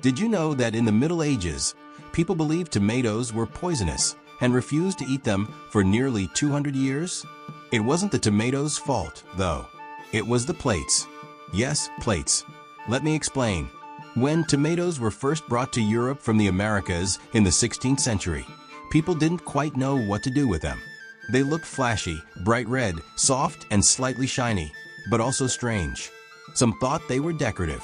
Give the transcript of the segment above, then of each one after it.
Did you know that in the Middle Ages, people believed tomatoes were poisonous and refused to eat them for nearly 200 years? It wasn't the tomatoes' fault, though. It was the plates. Yes, plates. Let me explain. When tomatoes were first brought to Europe from the Americas in the 16th century, people didn't quite know what to do with them. They looked flashy, bright red, soft, and slightly shiny, but also strange. Some thought they were decorative.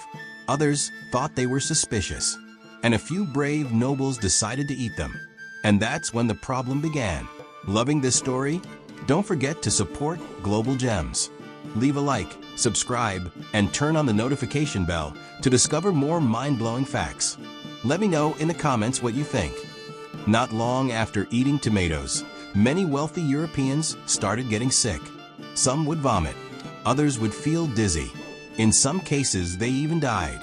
Others thought they were suspicious. And a few brave nobles decided to eat them. And that's when the problem began. Loving this story? Don't forget to support Global Gems. Leave a like, subscribe, and turn on the notification bell to discover more mind-blowing facts. Let me know in the comments what you think. Not long after eating tomatoes, many wealthy Europeans started getting sick. Some would vomit. Others would feel dizzy. In some cases, they even died.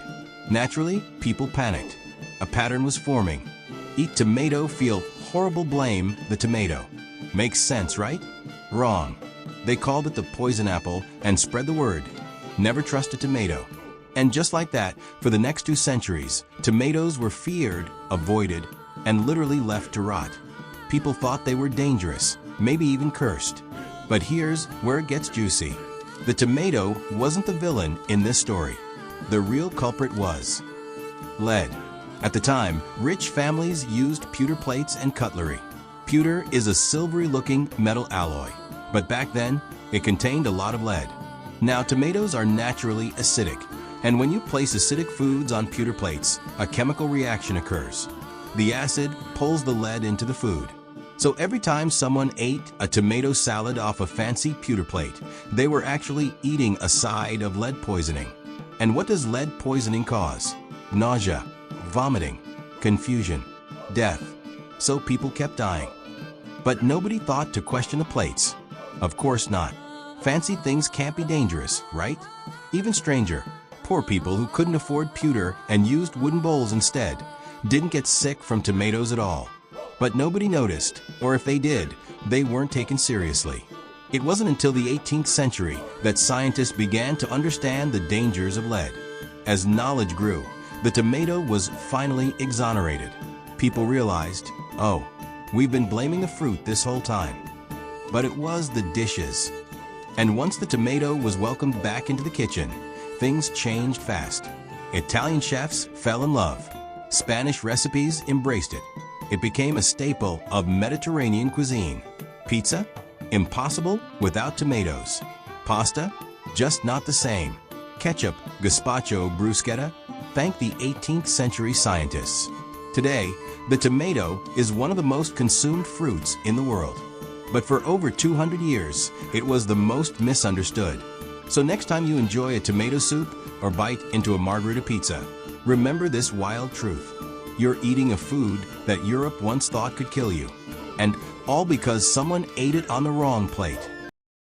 Naturally, people panicked. A pattern was forming. Eat tomato, feel horrible, blame the tomato. Makes sense, right? Wrong. They called it the poison apple and spread the word. Never trust a tomato. And just like that, for the next 2 centuries, tomatoes were feared, avoided, and literally left to rot. People thought they were dangerous, maybe even cursed. But here's where it gets juicy. The tomato wasn't the villain in this story. The real culprit was lead. At the time, rich families used pewter plates and cutlery. Pewter is a silvery-looking metal alloy, but back then, it contained a lot of lead. Now, tomatoes are naturally acidic, and when you place acidic foods on pewter plates, a chemical reaction occurs. The acid pulls the lead into the food. So every time someone ate a tomato salad off a fancy pewter plate, they were actually eating a side of lead poisoning. And what does lead poisoning cause? Nausea, vomiting, confusion, death. So people kept dying. But nobody thought to question the plates. Of course not. Fancy things can't be dangerous, right? Even stranger, poor people who couldn't afford pewter and used wooden bowls instead didn't get sick from tomatoes at all. But nobody noticed, or if they did, they weren't taken seriously. It wasn't until the 18th century that scientists began to understand the dangers of lead. As knowledge grew, the tomato was finally exonerated. People realized, oh, we've been blaming the fruit this whole time. But it was the dishes. And once the tomato was welcomed back into the kitchen, things changed fast. Italian chefs fell in love. Spanish recipes embraced it. It became a staple of Mediterranean cuisine. Pizza? Impossible without tomatoes. Pasta? Just not the same. Ketchup, gazpacho, bruschetta? Thank the 18th century scientists. Today, the tomato is one of the most consumed fruits in the world. But for over 200 years, it was the most misunderstood. So next time you enjoy a tomato soup or bite into a margherita pizza, remember this wild truth. You're eating a food that Europe once thought could kill you. And all because someone ate it on the wrong plate.